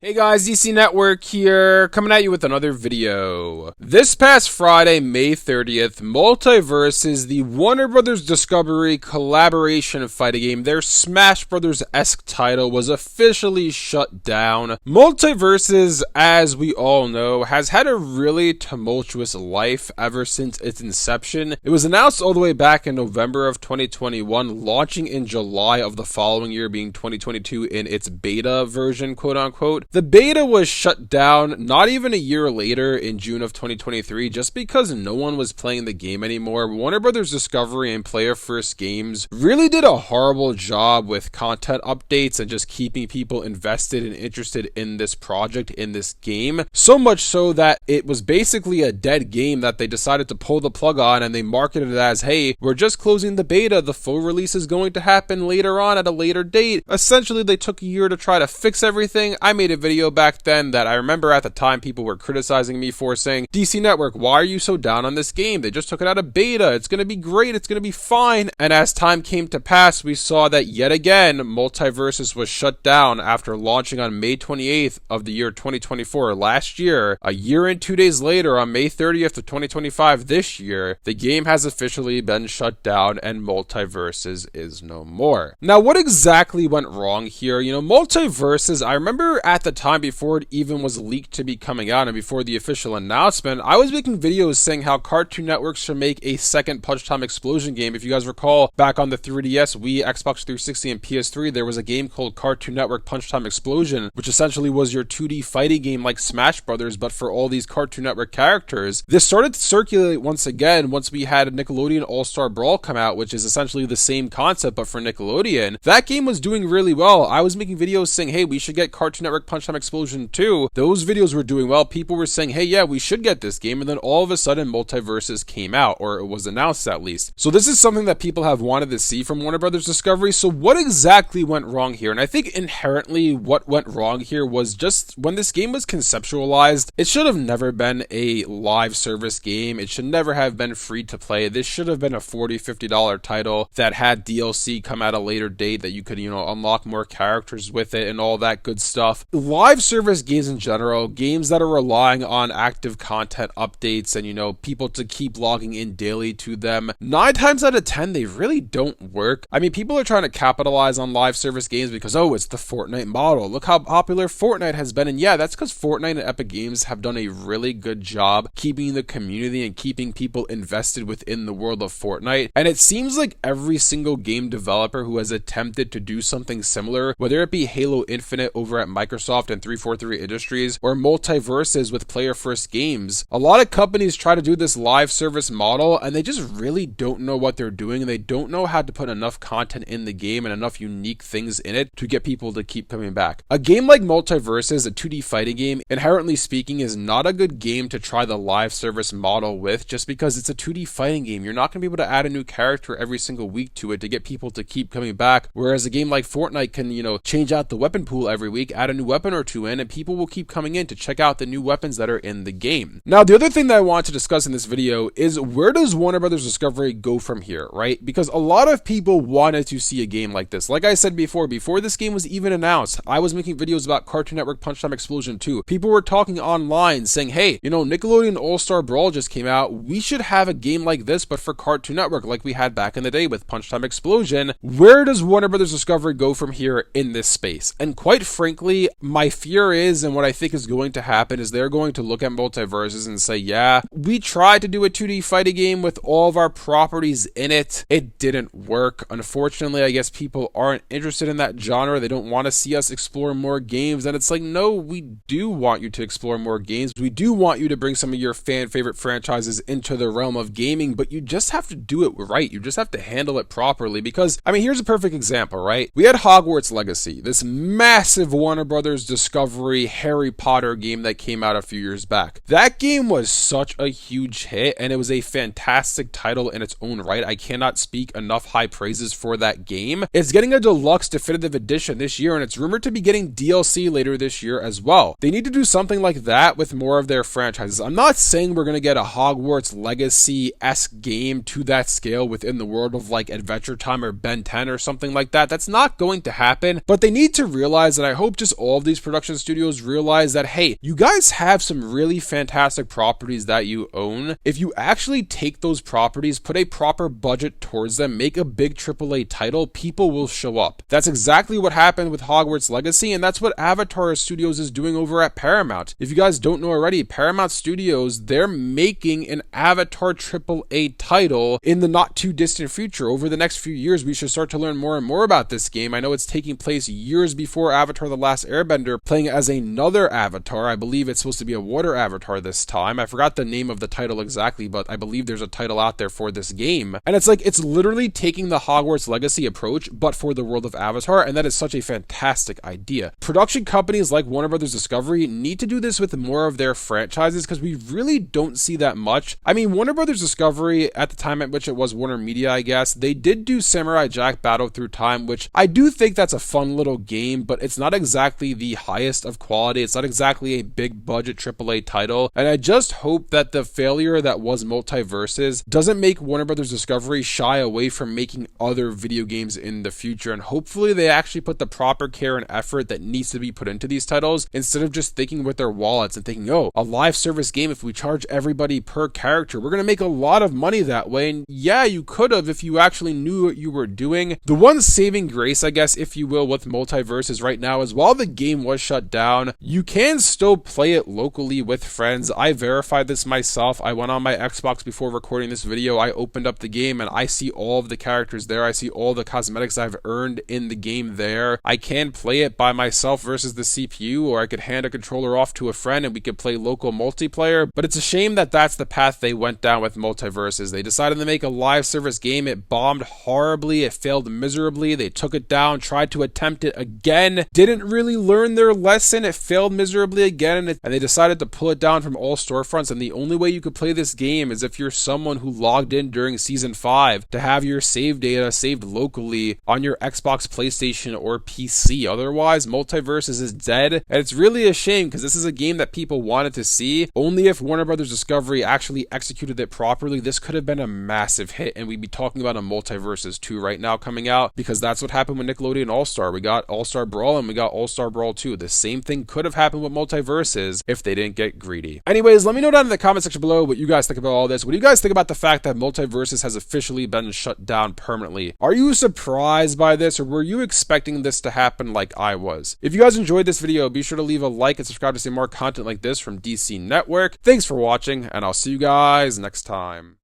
Hey guys, DC Network here, coming at you with another video. This past Friday, May 30th, Multiversus, the Warner Brothers Discovery collaboration fighting game, their Smash Brothers-esque title, was officially shut down. Multiversus, as we all know, has had a really tumultuous life ever since its inception. It was announced all the way back in November of 2021, launching in July of the following year, being 2022 in its beta version, quote-unquote. The beta was shut down not even a year later in June of 2023 just because no one was playing the game anymore. Warner Brothers Discovery and Player First Games really did a horrible job with content updates and just keeping people invested and interested in this project, in this game. So much so that it was basically a dead game that they decided to pull the plug on, and they marketed it as, hey, we're just closing the beta, the full release is going to happen later on at a later date. Essentially, they took a year to try to fix everything. I made a video back then that I remember at the time people were criticizing me for, saying, DC Network, why are you so down on this game? They just took it out of beta. It's going to be great. It's going to be fine. And as time came to pass, we saw that yet again, Multiversus was shut down after launching on May 28th of the year 2024 last year. A year and 2 days later, on May 30th of 2025 this year, the game has officially been shut down and Multiversus is no more. Now, what exactly went wrong here? Multiversus, I remember at the time before it even was leaked to be coming out and before the official announcement, I was making videos saying how Cartoon Network should make a second Punch Time Explosion game. If you guys recall, back on the 3DS, Wii, Xbox 360, and PS3, there was a game called Cartoon Network Punch Time Explosion, which essentially was your 2D fighting game like Smash Brothers, but for all these Cartoon Network characters. This started to circulate once again once we had Nickelodeon All-Star Brawl come out, which is essentially the same concept, but for Nickelodeon. That game was doing really well. I was making videos saying, hey, we should get Cartoon Network Punch Time Explosion 2. Those videos were doing well. People were saying, hey, yeah, we should get this game. And then all of a sudden, Multiversus came out, or it was announced at least. So this is something that people have wanted to see from Warner Brothers Discovery. So what exactly went wrong here? And I think inherently what went wrong here was just when this game was conceptualized, it should have never been a live service game. It should never have been free to play. This should have been a $40, $50 title that had DLC come at a later date that you could, unlock more characters with it and all that good stuff. Live service games in general, games that are relying on active content updates and, people to keep logging in daily to them, 9 times out of 10, they really don't work. I mean, people are trying to capitalize on live service games because, oh, it's the Fortnite model. Look how popular Fortnite has been. And yeah, that's because Fortnite and Epic Games have done a really good job keeping the community and keeping people invested within the world of Fortnite. And it seems like every single game developer who has attempted to do something similar, whether it be Halo Infinite over at Microsoft and 343 Industries, or Multiversus with Player First Games, a lot of companies try to do this live service model and they just really don't know what they're doing, and they don't know how to put enough content in the game and enough unique things in it to get people to keep coming back. A game like Multiversus, a 2D fighting game, inherently speaking, is not a good game to try the live service model with just because it's a 2D fighting game. You're not going to be able to add a new character every single week to it to get people to keep coming back, whereas a game like Fortnite can, change out the weapon pool every week, add a new weapon or two in, and people will keep coming in to check out the new weapons that are in the game. Now, the other thing that I want to discuss in this video is where does Warner Brothers Discovery go from here, right? Because a lot of people wanted to see a game like this. Like I said before this game was even announced, I was making videos about Cartoon Network Punch Time Explosion 2. People were talking online saying, hey, Nickelodeon All-Star Brawl just came out. We should have a game like this, but for Cartoon Network, like we had back in the day with Punch Time Explosion. Where does Warner Brothers Discovery go from here in this space? And quite frankly, my fear is, and what I think is going to happen, is they're going to look at Multiversus and say, yeah, we tried to do a 2D fighting game with all of our properties in it. It didn't work. Unfortunately, I guess people aren't interested in that genre. They don't want to see us explore more games. And it's like, no, we do want you to explore more games. We do want you to bring some of your fan favorite franchises into the realm of gaming, but you just have to do it right. You just have to handle it properly because, I mean, here's a perfect example, right? We had Hogwarts Legacy, this massive Warner Brothers Discovery Harry Potter game that came out a few years back. That game was such a huge hit and it was a fantastic title in its own right. I cannot speak enough high praises for that game. It's getting a deluxe definitive edition this year and it's rumored to be getting DLC later this year as well. They need to do something like that with more of their franchises. I'm not saying we're going to get a Hogwarts Legacy-esque game to that scale within the world of like Adventure Time or Ben 10 or something like that. That's not going to happen, but they need to realize, and I hope just all of the these production studios realize that, hey, you guys have some really fantastic properties that you own. If you actually take those properties, put a proper budget towards them, make a big AAA title, people will show up. That's exactly what happened with Hogwarts Legacy, and that's what Avatar Studios is doing over at Paramount. If you guys don't know already, Paramount Studios, they're making an Avatar AAA title in the not too distant future. Over the next few years, we should start to learn more and more about this game. I know it's taking place years before Avatar The Last Airbender, playing as another avatar. I believe it's supposed to be a water avatar this time. I forgot the name of the title exactly, but I believe there's a title out there for this game. And it's like, it's literally taking the Hogwarts Legacy approach, but for the world of Avatar, and that is such a fantastic idea. Production companies like Warner Brothers Discovery need to do this with more of their franchises, because we really don't see that much. I mean, Warner Brothers Discovery, at the time at which it was Warner Media, I guess, they did do Samurai Jack Battle Through Time, which I do think that's a fun little game, but it's not exactly the highest of quality. It's not exactly a big budget AAA title, and I just hope that the failure that was Multiversus doesn't make Warner Brothers Discovery shy away from making other video games in the future, and hopefully they actually put the proper care and effort that needs to be put into these titles, instead of just thinking with their wallets and thinking, oh, a live service game, if we charge everybody per character, we're gonna make a lot of money that way. And yeah, you could have if you actually knew what you were doing. The one saving grace, I guess, if you will, with Multiversus right now is, while the game was shut down, you can still play it locally with friends. I verified this myself. I went on my Xbox before recording this video. I opened up the game and I see all of the characters there. I see all the cosmetics I've earned in the game there. I can play it by myself versus the CPU, or I could hand a controller off to a friend and we could play local multiplayer. But it's a shame that that's the path they went down with Multiversus. They decided to make a live service game. It bombed horribly. It failed miserably. They took it down, tried to attempt it again, didn't really learn their lesson. It failed miserably again, and they decided to pull it down from all storefronts. And the only way you could play this game is if you're someone who logged in during Season 5 to have your save data saved locally on your Xbox, PlayStation, or PC. Otherwise, Multiversus is dead, and it's really a shame, because this is a game that people wanted to see. Only if Warner Brothers Discovery actually executed it properly, this could have been a massive hit, and we'd be talking about a Multiversus 2 right now coming out, because that's what happened with Nickelodeon All-Star. We got All-Star Brawl and we got All-Star Brawl 2. The same thing could have happened with Multiversus if they didn't get greedy. Anyways, let me know down in the comment section below what you guys think about all this. What do you guys think about the fact that Multiversus has officially been shut down permanently? Are you surprised by this, or were you expecting this to happen like I was? If you guys enjoyed this video, be sure to leave a like and subscribe to see more content like this from DC Network. Thanks for watching, and I'll see you guys next time.